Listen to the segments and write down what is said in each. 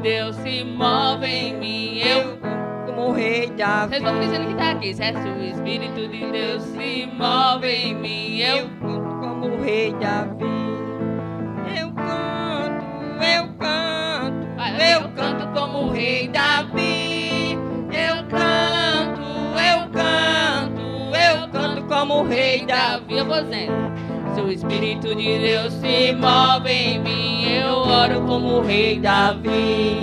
Deus se move em mim. Eu como rei Davi. Vocês vão dizendo que tá aqui, certo? O Espírito de Deus se move em mim. Eu canto como o rei Davi. Eu canto como o rei Davi. Eu canto como o rei Davi. Eu vou dizendo. Se o Espírito de Deus se move em mim, eu oro como o rei Davi.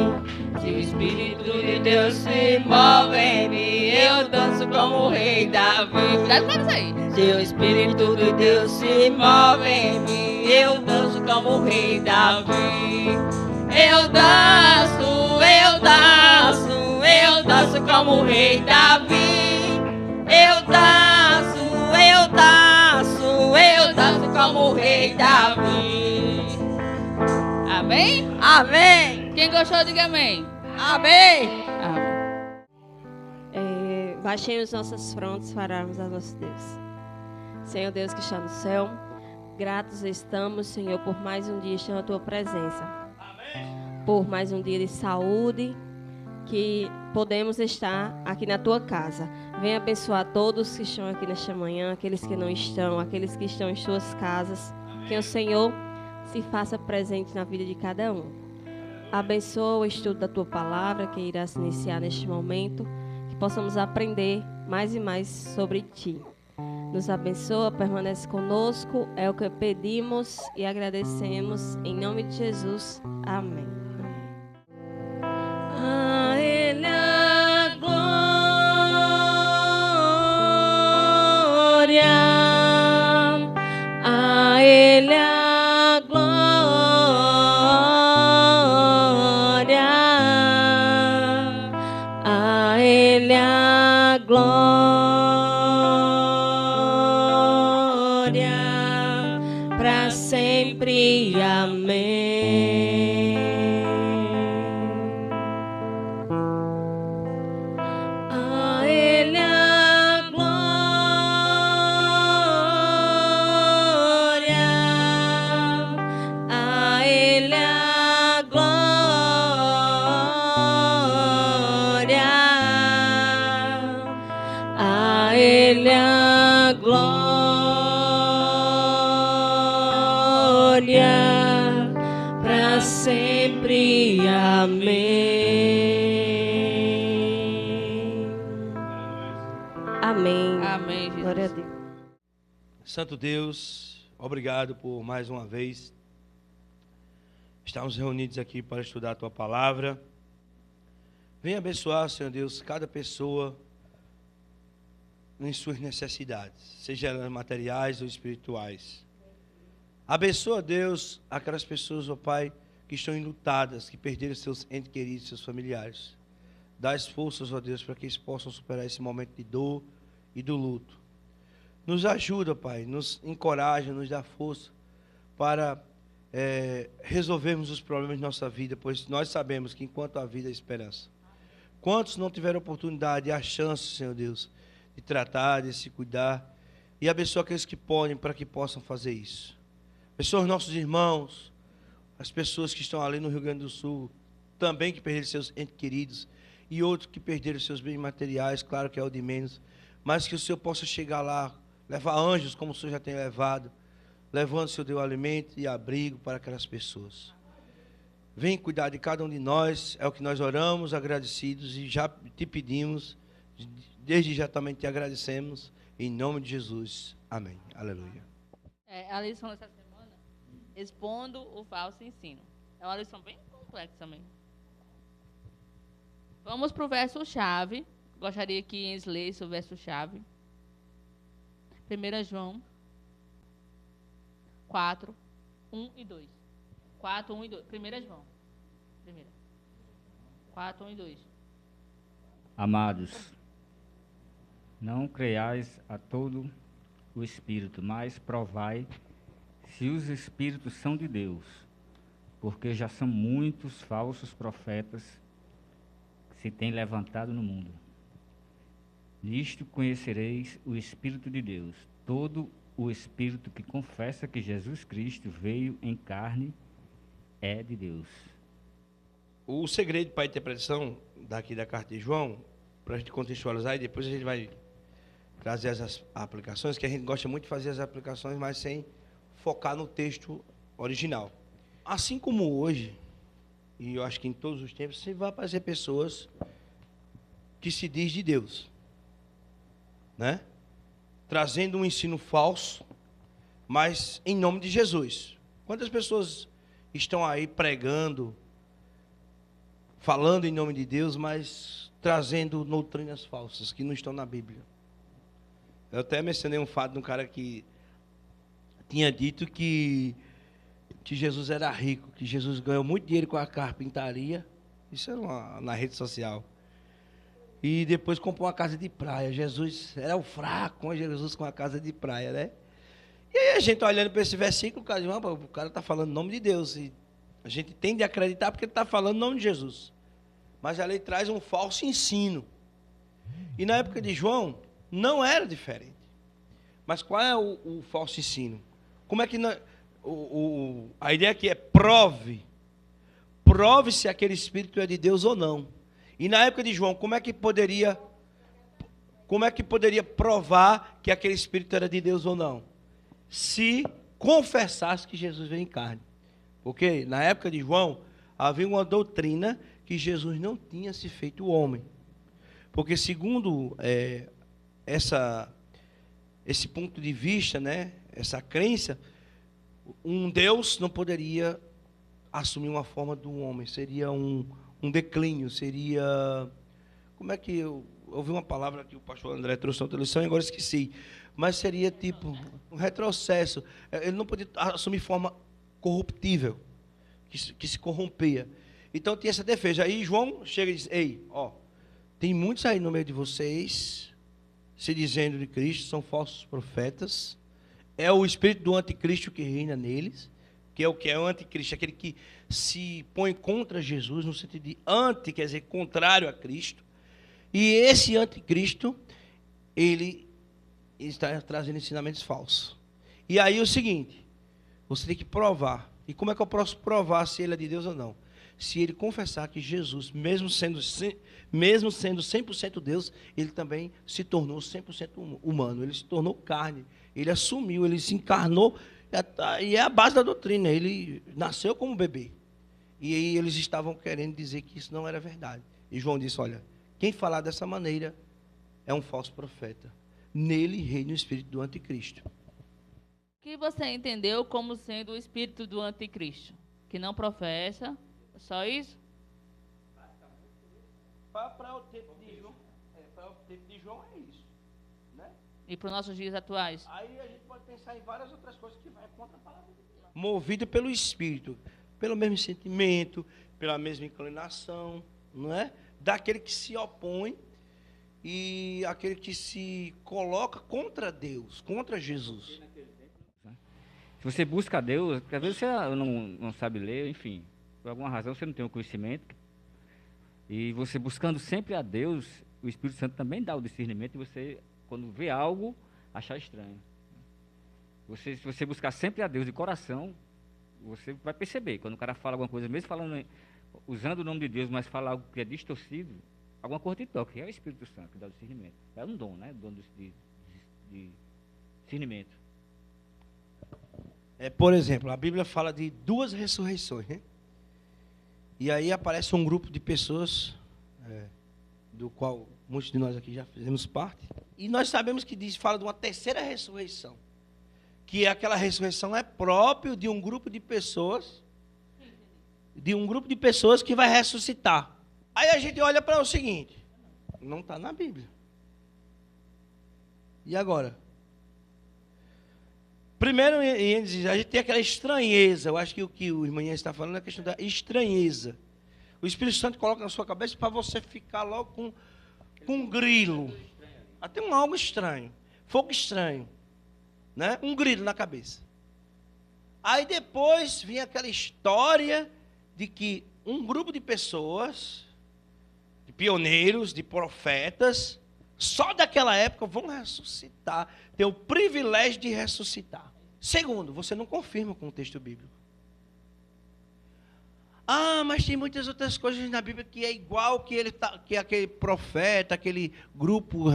Se o Espírito de Deus se move em mim, eu danço como o rei Davi. Cuidado com isso aí. Se o Espírito de Deus se move em mim, eu danço como o rei Davi. Eu danço como o rei Davi. Eu danço como o rei Davi. Amém? Amém. Quem gostou, diga amém. Amém. Baixemos nossas frontes para orarmos a nosso Deus. Senhor Deus que está no céu, gratos estamos, Senhor, por mais um dia estar na Tua presença. Amém. Por mais um dia de saúde, que podemos estar aqui na Tua casa. Venha abençoar todos que estão aqui nesta manhã, aqueles que não estão, aqueles que estão em suas casas. Amém. Que o Senhor se faça presente na vida de cada um. Abençoa o estudo da Tua palavra, que irá se iniciar neste momento. Possamos aprender mais e mais sobre Ti. Nos abençoa, permanece conosco, é o que pedimos e agradecemos, em nome de Jesus. Amém. A Ele a glória, a Ele a glória, a Ele a glória, para sempre. Amém. A Ele a glória, a Ele a glória, a Ele a glória, para sempre. Amém. Amém. Amém, Jesus. Glória a Deus. Santo Deus, obrigado por mais uma vez estarmos reunidos aqui para estudar a Tua palavra. Venha abençoar, Senhor Deus, cada pessoa em suas necessidades, seja elas materiais ou espirituais. Abençoa, Deus, aquelas pessoas, ó Pai, que estão enlutadas, que perderam seus entes queridos, seus familiares. Dá as forças, ó Deus, para que eles possam superar esse momento de dor e do luto. Nos ajuda, Pai, nos encoraja, nos dá força para resolvermos os problemas de nossa vida, pois nós sabemos que enquanto há vida há esperança. Quantos não tiveram oportunidade e a chance, Senhor Deus, de tratar, de se cuidar, e abençoa aqueles que podem para que possam fazer isso. Abençoa os nossos irmãos, as pessoas que estão ali no Rio Grande do Sul, também que perderam seus entes queridos, e outros que perderam seus bens materiais, claro que é o de menos, mas que o Senhor possa chegar lá, levar anjos como o Senhor já tem levado, levando o Senhor deu alimento e abrigo para aquelas pessoas. Vem cuidar de cada um de nós, é o que nós oramos, agradecidos, e já te pedimos, desde já também te agradecemos, em nome de Jesus. Amém. Aleluia. A lição dessa semana, expondo o falso ensino. É uma lição bem complexa também. Vamos para o verso-chave. Gostaria que eles lessem o verso-chave. 1 João 4, 1 e 2. 4, 1 e 2. 1 João. 4, 1 e 2. Amados, não creiais a todo o Espírito, mas provai se os Espíritos são de Deus, porque já são muitos falsos profetas que se têm levantado no mundo. Nisto conhecereis o Espírito de Deus. Todo o Espírito que confessa que Jesus Cristo veio em carne é de Deus. O segredo para a interpretação daqui da carta de João, para a gente contextualizar, e depois a gente vai trazer as aplicações, que a gente gosta muito de fazer as aplicações, mas sem focar no texto original. Assim como hoje, e eu acho que em todos os tempos, sempre vai aparecer pessoas que se diz de Deus, né? Trazendo um ensino falso, mas em nome de Jesus. Quantas pessoas estão aí pregando, falando em nome de Deus, mas trazendo doutrinas falsas que não estão na Bíblia? Eu até mencionei um fato de um cara que tinha dito que Jesus era rico, que Jesus ganhou muito dinheiro com a carpintaria. Isso era na rede social. E depois comprou uma casa de praia. Jesus era o fraco, Jesus com a casa de praia, né? E aí a gente olhando para esse versículo, o cara está falando em nome de Deus. E a gente tende a acreditar porque ele está falando em nome de Jesus. Mas a lei traz um falso ensino. E na época de João, não era diferente. Mas qual é o falso ensino? Como é que... a ideia aqui é prove se aquele espírito é de Deus ou não. E na época de João, como é que poderia provar que aquele espírito era de Deus ou não? Se confessasse que Jesus veio em carne. Porque na época de João, havia uma doutrina que Jesus não tinha se feito homem. Porque segundo esse ponto de vista, né, essa crença, um Deus não poderia assumir uma forma de um homem. Seria um declínio, seria... Como é que eu ouvi uma palavra que o pastor André trouxe na outra lição e agora esqueci. Mas seria tipo um retrocesso. Ele não podia assumir forma corruptível, que se corrompia. Então tinha essa defesa. Aí João chega e diz: ei, tem muitos aí no meio de vocês se dizendo de Cristo, são falsos profetas. É o espírito do anticristo que reina neles, que é o anticristo, aquele que se põe contra Jesus, no sentido de anti, quer dizer, contrário a Cristo. E esse anticristo, ele está trazendo ensinamentos falsos. E aí é o seguinte, você tem que provar. E como é que eu posso provar se ele é de Deus ou não? Se ele confessar que Jesus, mesmo sendo 100% Deus, ele também se tornou 100% humano. Ele se tornou carne. Ele assumiu, ele se encarnou. E é a base da doutrina. Ele nasceu como bebê. E aí eles estavam querendo dizer que isso não era verdade. E João disse: olha, quem falar dessa maneira é um falso profeta. Nele reina o espírito do anticristo. O que você entendeu como sendo o espírito do anticristo? Que não professa, só isso? Para o tempo de João é isso, né? E para os nossos dias atuais? Aí a gente pode pensar em várias outras coisas que vai contra a palavra de Deus. Movido pelo Espírito, pelo mesmo sentimento, pela mesma inclinação, não é? Daquele que se opõe e aquele que se coloca contra Deus, contra Jesus. Se você busca a Deus, porque às vezes você não sabe ler, enfim, por alguma razão você não tem o conhecimento, e você buscando sempre a Deus, o Espírito Santo também dá o discernimento, e você, quando vê algo, achar estranho. Se você buscar sempre a Deus de coração, você vai perceber, quando o cara fala alguma coisa, mesmo falando, usando o nome de Deus, mas fala algo que é distorcido, alguma coisa te toca, que é o Espírito Santo que dá o discernimento. É um dom, né? Dom de discernimento. Por exemplo, a Bíblia fala de 2 ressurreições, né? E aí aparece um grupo de pessoas, do qual muitos de nós aqui já fizemos parte, e nós sabemos que fala de uma 3ª ressurreição, que aquela ressurreição é próprio de um grupo de pessoas, que vai ressuscitar. Aí a gente olha para o seguinte, não está na Bíblia. E agora? Primeiro, a gente tem aquela estranheza. Eu acho que o que o irmão está falando é a questão da estranheza. O Espírito Santo coloca na sua cabeça para você ficar logo com um grilo. Até algo estranho. Fogo estranho. Né? Um grilo na cabeça. Aí depois vem aquela história de que um grupo de pessoas, de pioneiros, de profetas, só daquela época vão ressuscitar, ter o privilégio de ressuscitar. Segundo, você não confirma com o texto bíblico. Ah, mas tem muitas outras coisas na Bíblia que é igual que aquele profeta, aquele grupo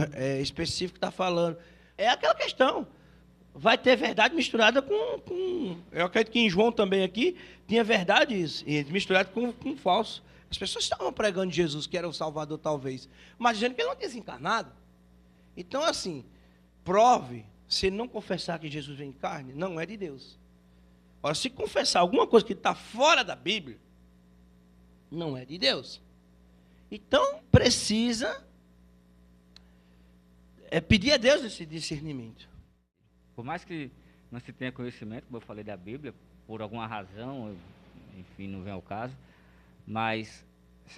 específico está falando. É aquela questão. Vai ter verdade misturada com... Eu acredito que em João também aqui tinha verdades misturada com falso. As pessoas estavam pregando Jesus, que era o Salvador talvez, mas dizendo que ele não tinha se encarnado. Então, assim, prove, se não confessar que Jesus vem em carne, não é de Deus. Ora, se confessar alguma coisa que está fora da Bíblia, não é de Deus. Então, precisa pedir a Deus esse discernimento. Por mais que não se tenha conhecimento, como eu falei da Bíblia, por alguma razão, enfim, não vem ao caso, mas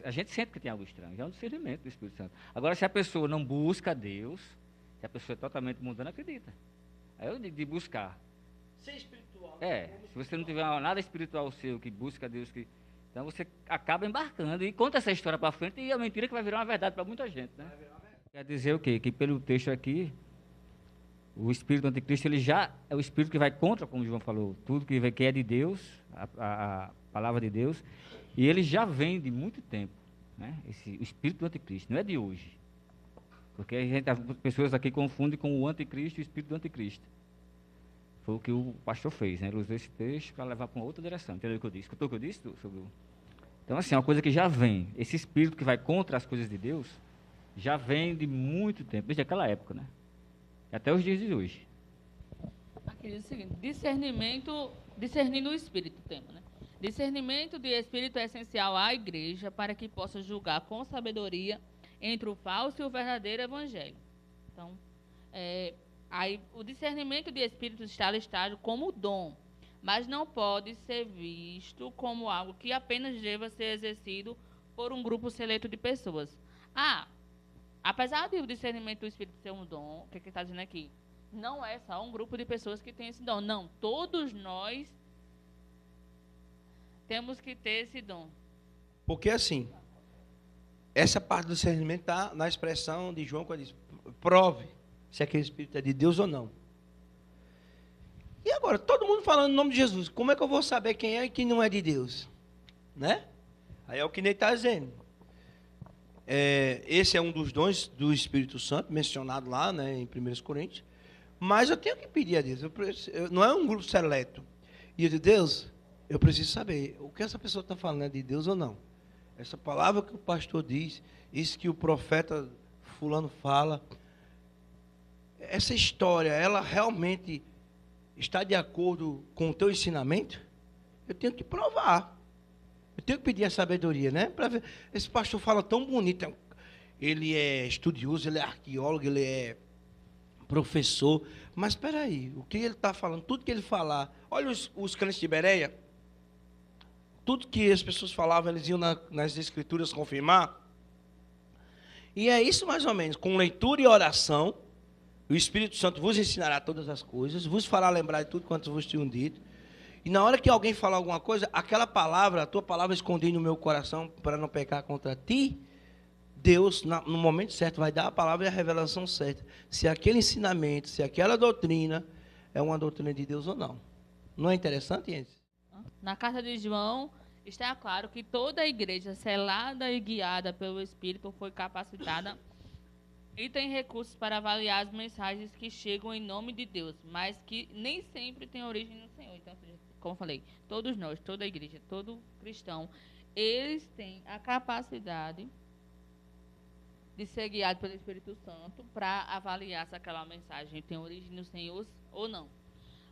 a gente sente que tem algo estranho, é um discernimento do Espírito Santo. Agora, se a pessoa não busca Deus, se a pessoa é totalmente mundana, acredita. Aí eu digo de buscar. Ser espiritual. Se você não tiver nada espiritual seu, que busca Deus, então você acaba embarcando e conta essa história para frente e a mentira que vai virar uma verdade para muita gente, né? Quer dizer o quê? Que pelo texto aqui, o espírito do anticristo, ele já é o espírito que vai contra, como o João falou, tudo que é de Deus, a palavra de Deus, e ele já vem de muito tempo, né? O espírito do anticristo, não é de hoje. Porque as pessoas aqui confundem com o anticristo e o espírito do anticristo. Foi o que o pastor fez, né? Ele usou esse texto para levar para uma outra direção. Entendeu o que eu disse? Escutou o que eu disse? Então, assim, é uma coisa que já vem. Esse espírito que vai contra as coisas de Deus, já vem de muito tempo, desde aquela época, né? Até os dias de hoje. Aqui diz o seguinte, discernindo o espírito, tema, né? Discernimento de espírito é essencial à igreja para que possa julgar com sabedoria entre o falso e o verdadeiro evangelho. Então, aí, o discernimento de espírito está listado como dom, mas não pode ser visto como algo que apenas deva ser exercido por um grupo seleto de pessoas. Apesar de o discernimento do espírito ser um dom, o que está dizendo aqui? Não é só um grupo de pessoas que tem esse dom. Não, todos nós temos que ter esse dom. Porque assim, essa parte do discernimento está na expressão de João quando diz, prove se aquele espírito é de Deus ou não. E agora, todo mundo falando no nome de Jesus, como é que eu vou saber quem é e quem não é de Deus? Né? Aí é o que Ney está dizendo. Esse é um dos dons do Espírito Santo, mencionado lá, né, em 1 Coríntios. Mas eu tenho que pedir a Deus. Não é um grupo seleto. E eu digo, Deus, eu preciso saber o que essa pessoa está falando, é de Deus ou não. Essa palavra que o pastor diz, isso que o profeta fulano fala, essa história, ela realmente está de acordo com o teu ensinamento? Eu tenho que provar. Eu tenho que pedir a sabedoria, né? Para ver. Esse pastor fala tão bonito. Ele é estudioso, ele é arqueólogo, ele é professor. Mas espera aí, o que ele está falando, tudo que ele falar. Olha os crentes de Bereia. Tudo que as pessoas falavam, eles iam nas escrituras confirmar. E é isso mais ou menos. Com leitura e oração, o Espírito Santo vos ensinará todas as coisas, vos fará lembrar de tudo quanto vos tinham dito. E na hora que alguém falar alguma coisa, aquela palavra, a tua palavra escondi no meu coração para não pecar contra ti, Deus, no momento certo, vai dar a palavra e a revelação certa. Se aquele ensinamento, se aquela doutrina é uma doutrina de Deus ou não. Não é interessante, gente? Na carta de João, está claro que toda a igreja, selada e guiada pelo Espírito, foi capacitada e tem recursos para avaliar as mensagens que chegam em nome de Deus, mas que nem sempre têm origem no Senhor. Então, como eu falei, todos nós, toda a igreja, todo cristão, eles têm a capacidade de ser guiado pelo Espírito Santo para avaliar se aquela mensagem tem origem no Senhor ou não.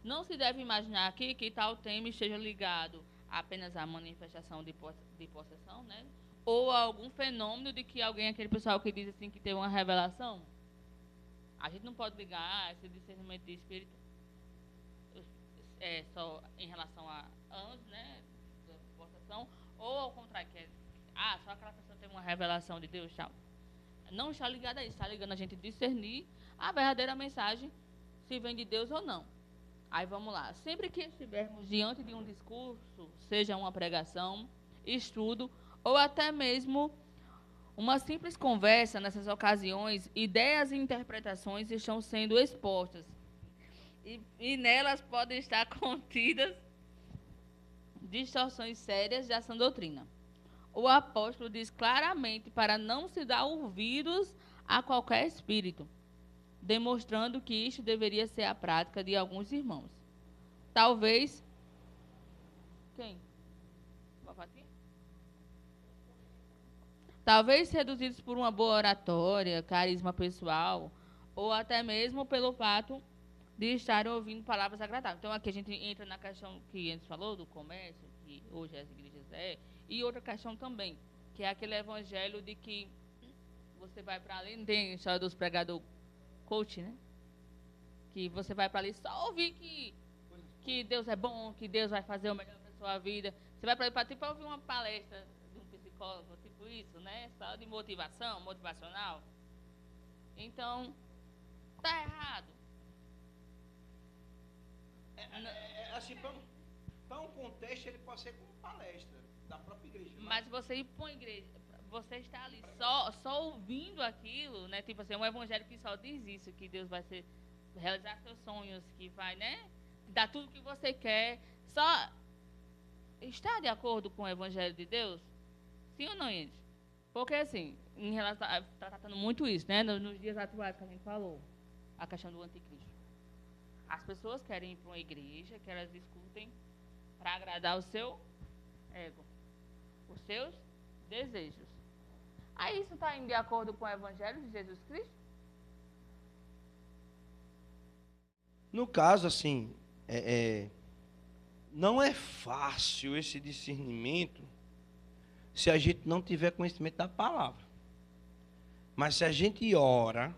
Não se deve imaginar aqui que tal tema esteja ligado apenas à manifestação de possessão, né? Ou a algum fenômeno de que alguém, aquele pessoal que diz assim que teve uma revelação. A gente não pode ligar esse discernimento de espírito só em relação a anjos, né? Da possessão, ou ao contrário, que só aquela pessoa tem uma revelação de Deus, tal. Não está ligado a isso, está ligando a gente discernir a verdadeira mensagem, se vem de Deus ou não. Aí vamos lá. Sempre que estivermos diante de um discurso, seja uma pregação, estudo, ou até mesmo uma simples conversa, nessas ocasiões, ideias e interpretações estão sendo expostas. E nelas podem estar contidas distorções sérias da sã doutrina. O apóstolo diz claramente para não se dar ouvidos a qualquer espírito, demonstrando que isto deveria ser a prática de alguns irmãos. Talvez... Quem? Talvez reduzidos por uma boa oratória, carisma pessoal, ou até mesmo pelo fato de estarem ouvindo palavras agradáveis. Então, aqui a gente entra na questão que a gente falou, do comércio, que hoje as igrejas e outra questão também, que é aquele evangelho de que você vai para ali, não tem a história dos pregadores coach, né? Que você vai para ali só ouvir que Deus é bom, que Deus vai fazer o melhor para a sua vida. Você vai para ali para ouvir uma palestra de um psicólogo, tipo isso, né? Só de motivação, motivacional. Então, tá errado. Assim, para um contexto, ele pode ser como palestra da própria igreja. Mas você ir para uma igreja, você está ali só ouvindo aquilo, né? Tipo assim, um evangelho que só diz isso, que Deus vai realizar seus sonhos, que vai, né? Dar tudo que você quer. Só está de acordo com o evangelho de Deus? Sim ou não, gente? Porque assim, em relação está tratando muito isso, né? Nos dias atuais que a gente falou, a questão do anticristo. As pessoas querem ir para uma igreja que elas escutem para agradar o seu ego, os seus desejos. Aí isso está indo de acordo com o evangelho de Jesus Cristo? No caso, assim, não é fácil esse discernimento se a gente não tiver conhecimento da palavra. Mas se a gente ora,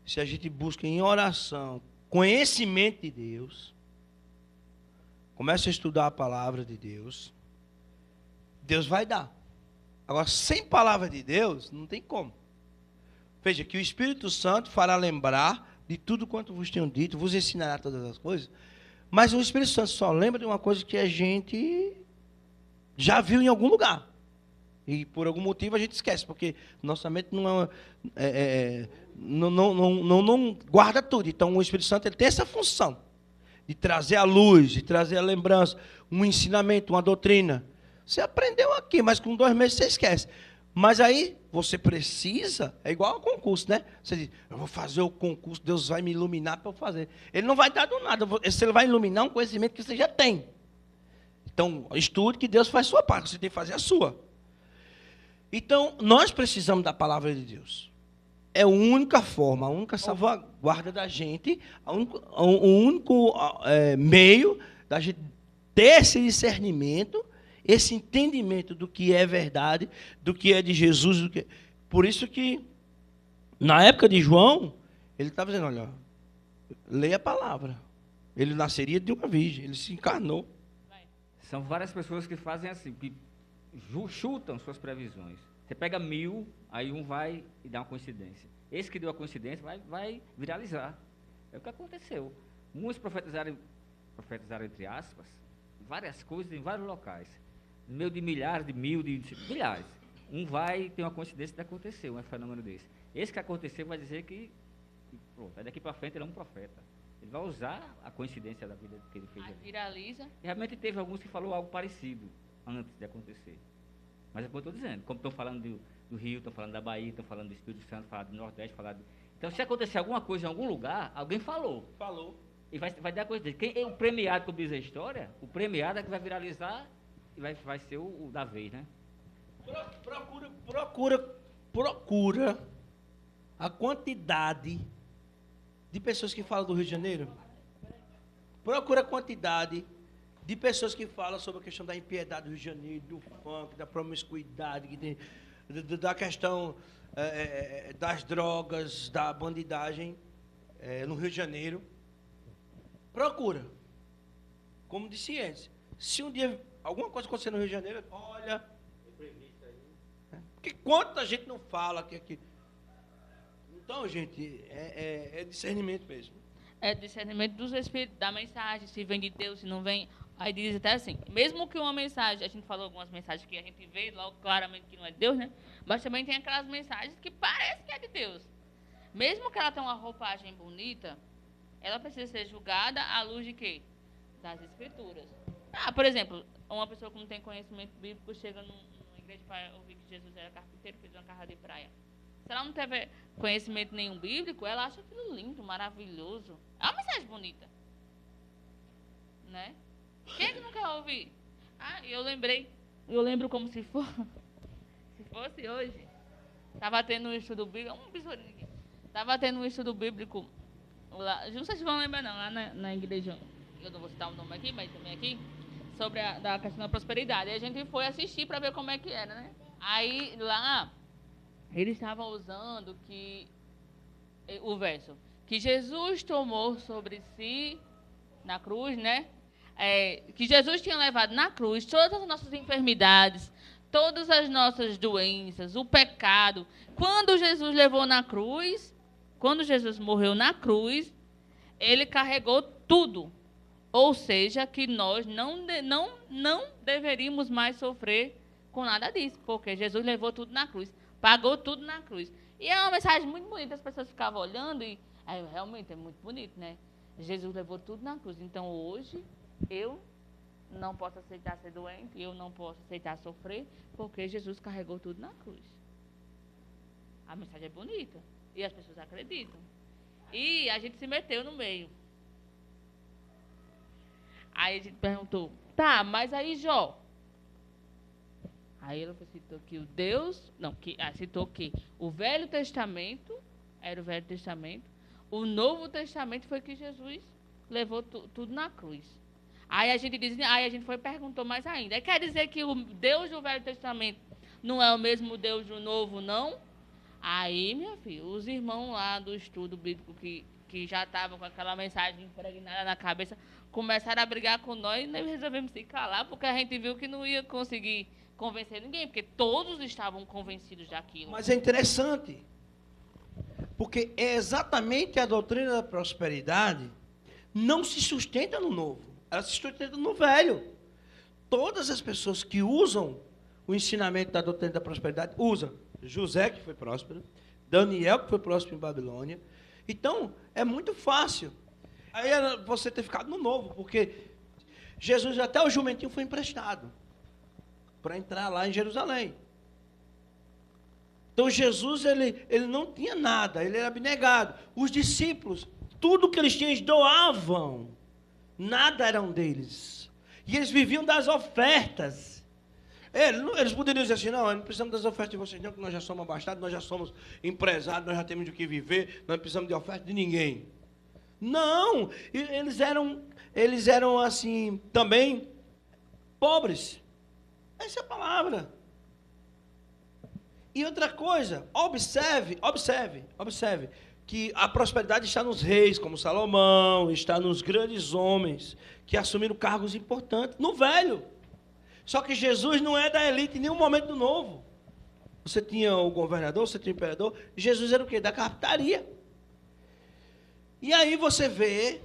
se a gente busca em oração conhecimento de Deus, começa a estudar a palavra de Deus, Deus vai dar. Agora, sem palavra de Deus, não tem como. Veja que o Espírito Santo fará lembrar de tudo quanto vos tenho dito, vos ensinará todas as coisas. Mas o Espírito Santo só lembra de uma coisa que a gente já viu em algum lugar. E por algum motivo a gente esquece, porque nossa mente não guarda tudo. Então o Espírito Santo ele tem essa função de trazer a luz, de trazer a lembrança, um ensinamento, uma doutrina. Você aprendeu aqui, mas com 2 meses você esquece. Mas aí você precisa, é igual ao concurso, né? Você diz, eu vou fazer o concurso, Deus vai me iluminar para eu fazer. Ele não vai dar do nada, ele vai iluminar um conhecimento que você já tem. Então, estude que Deus faz a sua parte, você tem que fazer a sua. Então, nós precisamos da palavra de Deus. É a única forma, a única salvaguarda da gente, o único meio da gente ter esse discernimento, esse entendimento do que é verdade, do que é de Jesus. Por isso que, na época de João, ele estava dizendo, olha, leia a palavra. Ele nasceria de uma virgem, ele se encarnou. São várias pessoas que fazem assim, que chutam suas previsões. Você pega 1000, aí um vai e dá uma coincidência. Esse que deu a coincidência vai viralizar. É o que aconteceu. Muitos profetizaram entre aspas, várias coisas em vários locais. No meio de milhares, de mil, de milhares. Um vai ter uma coincidência de acontecer, um fenômeno desse. Esse que aconteceu vai dizer que pronto, daqui para frente ele é um profeta. Ele vai usar a coincidência da vida que ele fez. Viraliza. E realmente teve alguns que falou algo parecido antes de acontecer. Mas é o que eu estou dizendo. Como estão falando do Rio, estão falando da Bahia, estão falando do Espírito Santo, falando do Nordeste, Então, se acontecer alguma coisa em algum lugar, alguém falou. E vai dar coisa dele. Quem é o premiado, como diz a história, o premiado é que vai viralizar e vai ser o da vez, né? Procura a quantidade de pessoas que falam do Rio de Janeiro. Procura a quantidade de pessoas que falam sobre a questão da impiedade do Rio de Janeiro, do funk, da promiscuidade, da questão das drogas, da bandidagem no Rio de Janeiro. Procura. Como de ciência. Se um dia alguma coisa acontecer no Rio de Janeiro, olha... Porque quanta gente não fala que aqui... Então, gente, é discernimento mesmo. É discernimento dos espíritos, da mensagem, se vem de Deus, se não vem... Aí diz até assim, mesmo que uma mensagem, a gente falou algumas mensagens que a gente vê logo claramente que não é de Deus, né? Mas também tem aquelas mensagens que parece que é de Deus. Mesmo que ela tenha uma roupagem bonita, ela precisa ser julgada à luz de quê? Das Escrituras. Por exemplo, uma pessoa que não tem conhecimento bíblico chega numa igreja para ouvir que Jesus era carpinteiro, fez uma casa de praia. Se ela não tiver conhecimento nenhum bíblico, ela acha aquilo lindo, maravilhoso. É uma mensagem bonita. Né? Quem é que não quer ouvir? Eu lembro como se fosse hoje. Estava tendo um estudo bíblico, estava tendo um estudo bíblico lá, não sei se vão lembrar não, lá na igreja, eu não vou citar o nome aqui, mas também aqui, sobre da questão da prosperidade. Aí a gente foi assistir para ver como é que era, né? Aí lá, eles estavam usando o verso, que Jesus tomou sobre si, na cruz, né? Que Jesus tinha levado na cruz todas as nossas enfermidades, todas as nossas doenças, o pecado. Quando Jesus levou na cruz, quando Jesus morreu na cruz, ele carregou tudo. Ou seja, que nós não deveríamos mais sofrer com nada disso, porque Jesus levou tudo na cruz, pagou tudo na cruz. E é uma mensagem muito bonita, as pessoas ficavam olhando e realmente é muito bonito, né? Jesus levou tudo na cruz. Então hoje eu não posso aceitar ser doente, eu não posso aceitar sofrer, porque Jesus carregou tudo na cruz. A mensagem é bonita e as pessoas acreditam. E a gente se meteu no meio. Aí a gente perguntou, mas aí Jó? Aí ela citou que citou que o Velho Testamento era o Velho Testamento, o Novo Testamento foi que Jesus levou tudo na cruz. Aí a gente foi e perguntou mais ainda. Aí quer dizer que o Deus do Velho Testamento não é o mesmo Deus do Novo, não? Aí, minha filha, os irmãos lá do estudo bíblico que já estavam com aquela mensagem impregnada na cabeça, começaram a brigar com nós e nós resolvemos se calar, porque a gente viu que não ia conseguir convencer ninguém, porque todos estavam convencidos daquilo. Mas é interessante, porque é exatamente a doutrina da prosperidade não se sustenta no novo, ela se sustenta no velho. Todas as pessoas que usam o ensinamento da doutrina da prosperidade usam. José, que foi próspero, Daniel, que foi próspero em Babilônia. Então, é muito fácil. Aí você ter ficado no novo, porque Jesus, até o jumentinho foi emprestado para entrar lá em Jerusalém. Então, Jesus, ele não tinha nada, ele era abnegado. Os discípulos, tudo que eles tinham, eles doavam. Nada eram deles. E eles viviam das ofertas. Eles poderiam dizer assim, não precisamos das ofertas de vocês não, que nós já somos abastados, nós já somos empresários, nós já temos do que viver, nós não precisamos de oferta de ninguém. Não, eles eram assim, também, pobres. Essa é a palavra. E outra coisa, observe, que a prosperidade está nos reis, como Salomão, está nos grandes homens, que assumiram cargos importantes, no velho. Só que Jesus não é da elite em nenhum momento do novo. Você tinha o governador, você tinha o imperador. Jesus era o quê? Da carpintaria. E aí você vê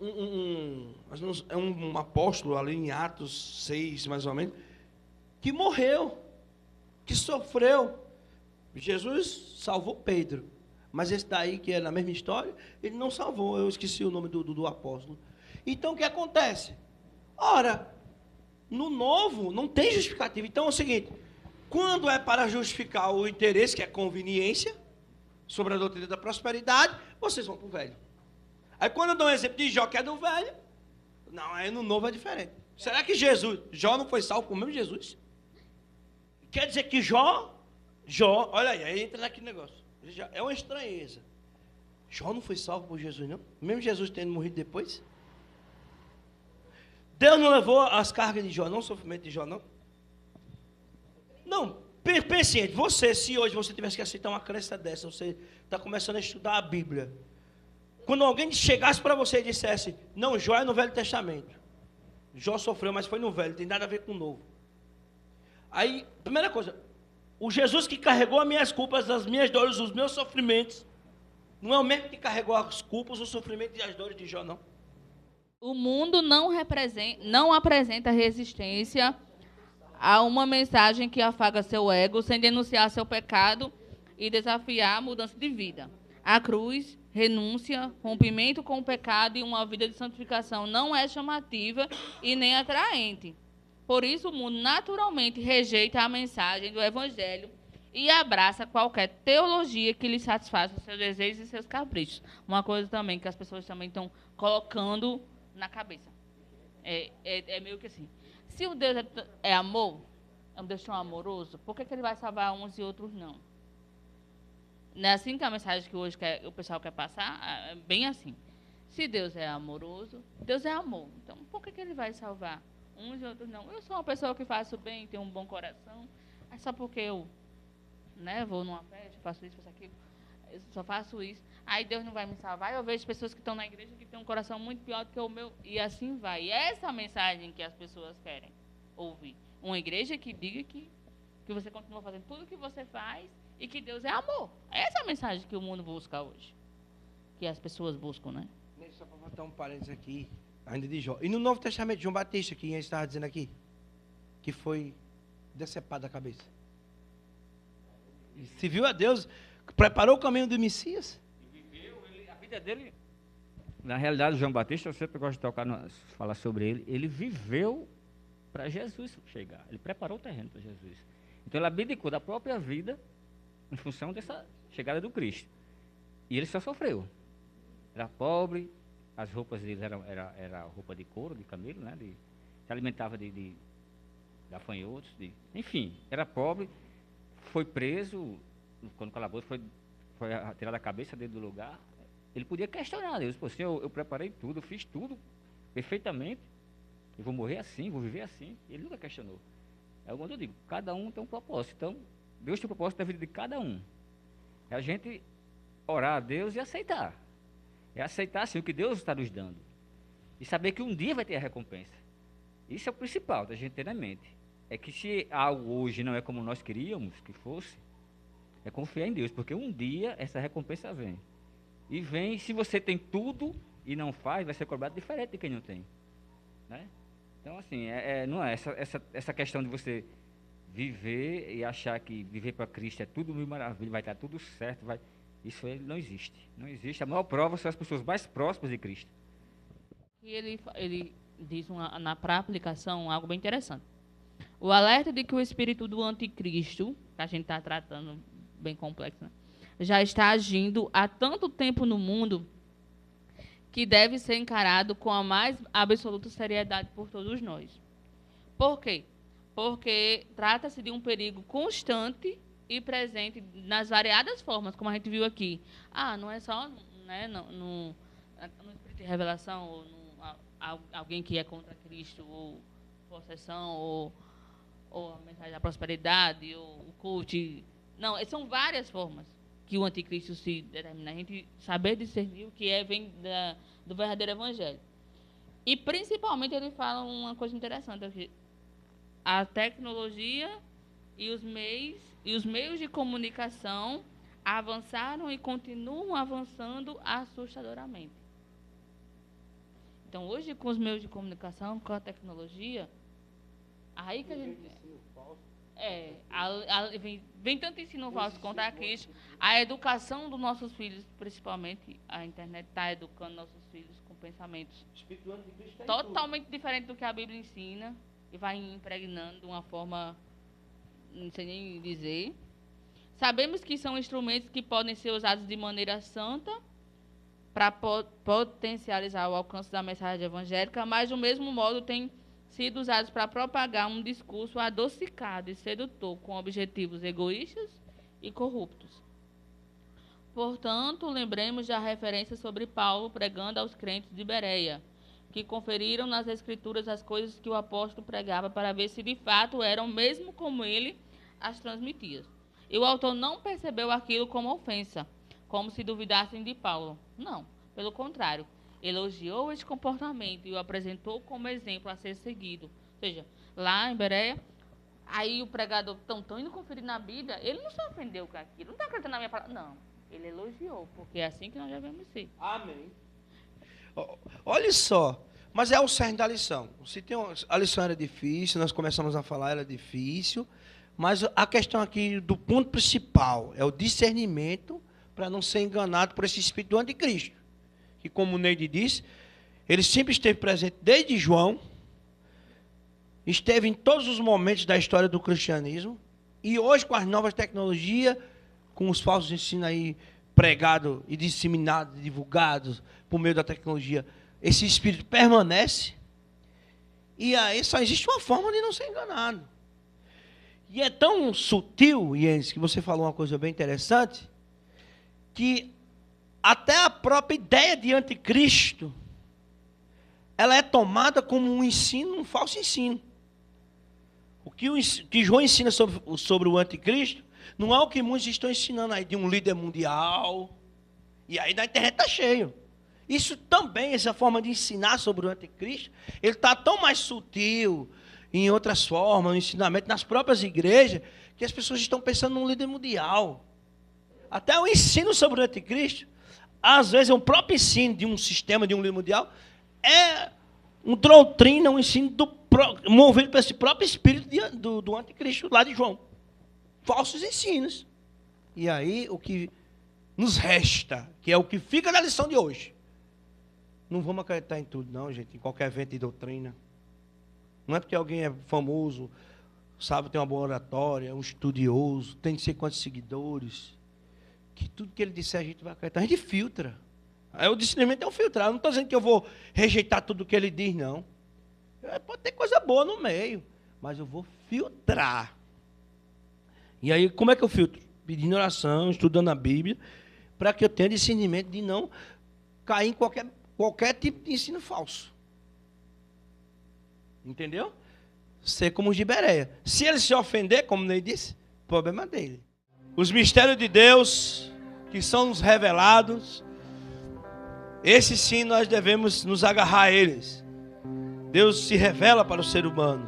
um apóstolo ali em Atos 6, mais ou menos, que morreu, que sofreu. Jesus salvou Pedro. Mas esse daí, que é na mesma história, ele não salvou. Eu esqueci o nome do apóstolo. Então, o que acontece? Ora, no novo, não tem justificativa. Então é o seguinte, quando é para justificar o interesse, que é conveniência, sobre a doutrina da prosperidade, vocês vão para o velho. Aí quando eu dou um exemplo de Jó, que é do velho, não, aí no novo é diferente. Será que Jó não foi salvo por mesmo Jesus? Quer dizer que Jó, olha aí entra naquele negócio. É uma estranheza. Jó não foi salvo por Jesus, não? Mesmo Jesus tendo morrido depois? Deus não levou as cargas de Jó, não o sofrimento de Jó, não? Não, pense, se hoje você tivesse que aceitar uma crença dessa, você está começando a estudar a Bíblia. Quando alguém chegasse para você e dissesse, não, Jó é no Velho Testamento. Jó sofreu, mas foi no Velho, não tem nada a ver com o Novo. Aí, primeira coisa, o Jesus que carregou as minhas culpas, as minhas dores, os meus sofrimentos, não é o mesmo que carregou as culpas, os sofrimentos e as dores de Jó, não. O mundo não apresenta resistência a uma mensagem que afaga seu ego, sem denunciar seu pecado e desafiar a mudança de vida. A cruz renúncia, rompimento com o pecado e uma vida de santificação não é chamativa e nem atraente. Por isso, o mundo naturalmente rejeita a mensagem do Evangelho e abraça qualquer teologia que lhe satisfaça seus desejos e seus caprichos. Uma coisa também que as pessoas também estão colocando na cabeça. É meio que assim. Se o Deus é amor, é um Deus tão amoroso, por que ele vai salvar uns e outros não? Não é assim que a mensagem que hoje o pessoal quer passar? É bem assim. Se Deus é amoroso, Deus é amor. Então, por que ele vai salvar uns e outros não? Eu sou uma pessoa que faço bem, tenho um bom coração. É só porque eu vou numa festa, faço isso, faço aquilo. Eu só faço isso. Aí Deus não vai me salvar. Eu vejo pessoas que estão na igreja que têm um coração muito pior do que o meu. E assim vai. E é essa a mensagem que as pessoas querem ouvir. Uma igreja que diga que você continua fazendo tudo o que você faz e que Deus é amor. Essa é a mensagem que o mundo busca hoje. Que as pessoas buscam, né? Só para botar um parênteses aqui, ainda de Jó. E no Novo Testamento, João Batista, que a gente estava dizendo aqui, que foi decepado da cabeça. Se viu a Deus, preparou o caminho do Messias. E viveu, a vida dele... Na realidade, João Batista, eu sempre gosto de falar sobre ele, ele viveu para Jesus chegar. Ele preparou o terreno para Jesus. Então, ele abdicou da própria vida em função dessa chegada do Cristo. E ele só sofreu. Era pobre, as roupas dele era roupa de couro, de camelo, né? Se alimentava de gafanhotos, enfim, era pobre, foi preso, quando o calabouço foi tirado a cabeça dele do lugar. Ele podia questionar Deus, pô, Senhor, eu preparei tudo, eu fiz tudo perfeitamente, eu vou morrer assim, vou viver assim. Ele nunca questionou. É quando eu digo, cada um tem um propósito. Então, Deus tem um propósito da vida de cada um. É a gente orar a Deus e aceitar. É aceitar, assim, o que Deus está nos dando. E saber que um dia vai ter a recompensa. Isso é o principal da gente ter na mente. É que se algo hoje não é como nós queríamos que fosse, é confiar em Deus, porque um dia essa recompensa vem. E vem, se você tem tudo e não faz, vai ser cobrado diferente de quem não tem. Né? Então, assim, não é essa questão de você viver e achar que viver para Cristo é tudo mil maravilha, vai estar tudo certo, isso aí não existe. Não existe. A maior prova são as pessoas mais próximas de Cristo. E ele diz para aplicação algo bem interessante. O alerta de que o espírito do anticristo, que a gente está tratando bem complexo, né, já está agindo há tanto tempo no mundo que deve ser encarado com a mais absoluta seriedade por todos nós. Por quê? Porque trata-se de um perigo constante e presente nas variadas formas, como a gente viu aqui. Não é só no espírito de revelação, ou alguém que é contra Cristo, ou possessão, ou a mensagem da prosperidade, ou o coach. Não, são várias formas que o anticristo se determina. A gente saber discernir o que vem do verdadeiro evangelho. E, principalmente, ele fala uma coisa interessante aqui. A tecnologia e os meios de comunicação avançaram e continuam avançando assustadoramente. Então, hoje, com os meios de comunicação, com a tecnologia, aí que a gente... vem tanto ensino falso contra Cristo. A educação dos nossos filhos, principalmente, a internet está educando nossos filhos com pensamentos totalmente diferentes do que a Bíblia ensina e vai impregnando de uma forma, não sei nem dizer. Sabemos que são instrumentos que podem ser usados de maneira santa para potencializar o alcance da mensagem evangélica, mas, do mesmo modo, têm sido usados para propagar um discurso adocicado e sedutor com objetivos egoístas e corruptos. Portanto, lembremos da referência sobre Paulo pregando aos crentes de Bereia, que conferiram nas Escrituras as coisas que o apóstolo pregava para ver se de fato eram mesmo como ele as transmitia. E o autor não percebeu aquilo como ofensa, como se duvidassem de Paulo. Não, pelo contrário. Elogiou esse comportamento e o apresentou como exemplo a ser seguido. Ou seja, lá em Bereia, aí o pregador estão indo conferir na Bíblia, ele não se ofendeu com aquilo, não está acreditando na minha palavra. Não, ele elogiou, porque é assim que nós devemos ser. Amém. Olha só, mas é o cerne da lição. A lição era difícil, nós começamos a falar, era difícil, mas a questão aqui do ponto principal é o discernimento para não ser enganado por esse espírito do anticristo. Que, como o Neide disse, ele sempre esteve presente desde João, esteve em todos os momentos da história do cristianismo, e hoje, com as novas tecnologias, com os falsos ensinos aí pregados e disseminados, divulgados por meio da tecnologia, esse espírito permanece, e aí só existe uma forma de não ser enganado. E é tão sutil, Jens, que você falou uma coisa bem interessante, que até a própria ideia de anticristo, ela é tomada como um ensino, um falso ensino. O que João ensina sobre o anticristo, não é o que muitos estão ensinando aí, de um líder mundial, e aí na internet está cheio. Isso também, essa forma de ensinar sobre o anticristo, ele está tão mais sutil, em outras formas, no ensinamento, nas próprias igrejas, que as pessoas estão pensando num líder mundial. Até o ensino sobre o anticristo, às vezes é um próprio ensino de um sistema, de um líder mundial, é uma doutrina, um ensino movido por esse próprio espírito do anticristo lá de João. Falsos ensinos. E aí, o que nos resta, que é o que fica na lição de hoje, não vamos acreditar em tudo, não, gente, em qualquer vento de doutrina. Não é porque alguém é famoso, sabe, tem uma boa oratória, um estudioso, tem não sei quantos seguidores, que tudo que ele disser a gente vai acreditar. A gente filtra. Aí o discernimento é um filtrar. Eu não estou dizendo que eu vou rejeitar tudo que ele diz, não. Pode ter coisa boa no meio, mas eu vou filtrar. E aí, como é que eu filtro? Pedindo oração, estudando a Bíblia, para que eu tenha discernimento de não cair em qualquer tipo de ensino falso. Entendeu? Ser como os de Bereia. Se ele se ofender, como Ney disse, o problema é dele. Os mistérios de Deus, que são nos revelados, esses sim nós devemos nos agarrar a eles. Deus se revela para o ser humano.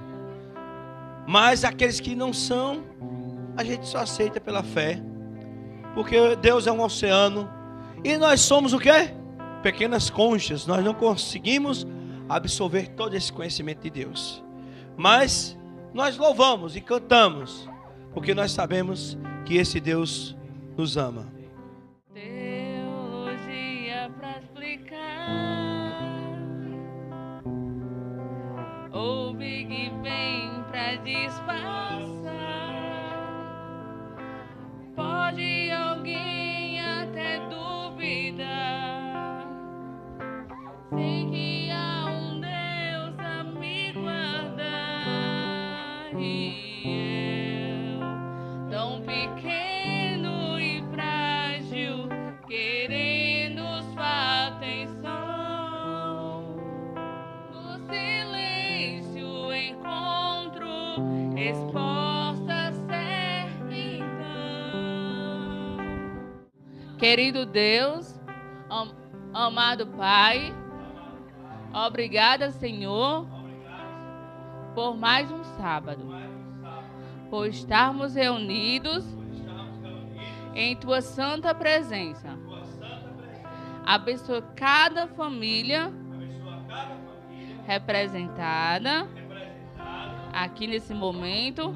Mas aqueles que não são, a gente só aceita pela fé. Porque Deus é um oceano. E nós somos o quê? Pequenas conchas. Nós não conseguimos absorver todo esse conhecimento de Deus. Mas nós louvamos e cantamos, porque nós sabemos que esse Deus nos ama. Teologia para explicar, o Big Bang para disfarçar. Pode alguém até duvidar, sei que há um Deus a me guardar, e eu, tão pequeno e frágil, querendo sua atenção. No silêncio encontro resposta certa, então. Querido Deus, amado Pai, obrigada, Senhor, por mais um sábado, por estarmos reunidos em Tua santa presença. Abençoa cada família representada aqui nesse momento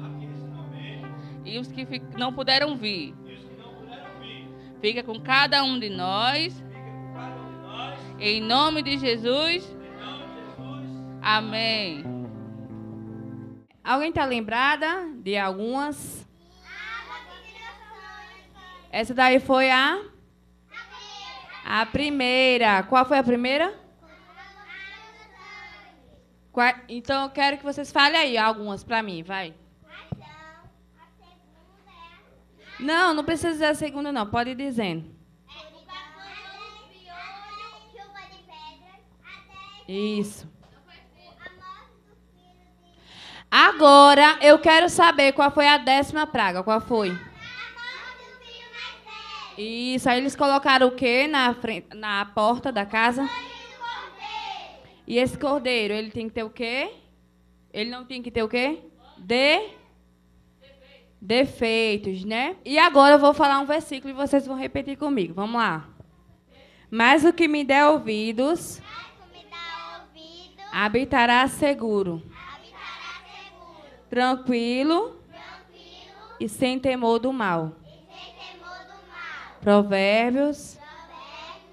e os que não puderam vir. Fica com cada um de nós. Em nome de Jesus. Amém. Alguém está lembrada de algumas? Essa daí foi a primeira. Qual foi a primeira? Então eu quero que vocês falem aí algumas para mim, vai. Não, não precisa dizer a segunda não, pode ir dizendo. Isso. Agora eu quero saber qual foi a 10ª praga. Qual foi? Isso. Aí eles colocaram o quê na frente, na porta da casa? E esse cordeiro, ele tem que ter o quê? Ele não tem que ter o quê? Defeitos, né? E agora eu vou falar um versículo e vocês vão repetir comigo. Vamos lá. Mas o que me der ouvidos, habitará seguro, tranquilo e sem temor do mal. Provérbios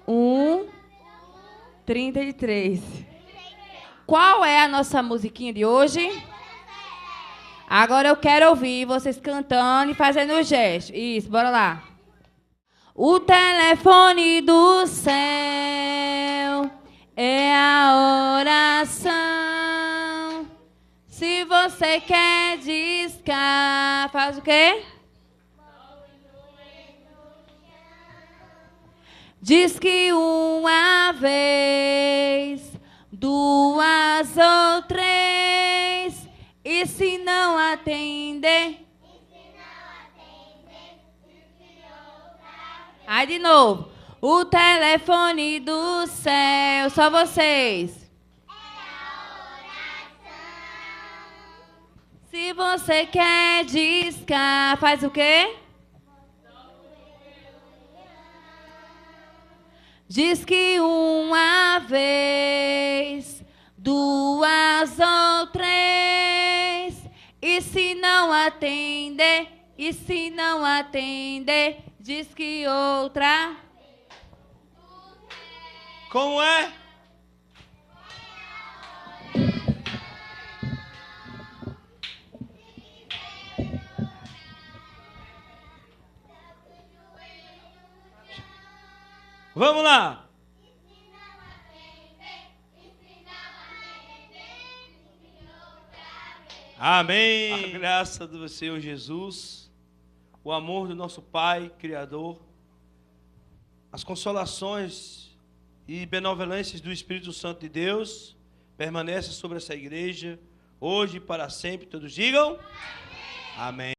1:33. Qual é a nossa musiquinha de hoje? Agora eu quero ouvir vocês cantando e fazendo o gesto. Isso, bora lá. O telefone do céu é a oração. Se você quer discar, faz o quê? Diz que uma vez, duas ou três, e se não atender? Aí de novo. O telefone do céu, só vocês. Se você quer discar, faz o quê? Diz que uma vez, duas ou três, e se não atender, diz que outra. Como é? Vamos lá. Amém. A graça do Senhor Jesus, o amor do nosso Pai, Criador, as consolações e benevolências do Espírito Santo de Deus permanecem sobre essa igreja, hoje e para sempre. Todos digam amém. Amém.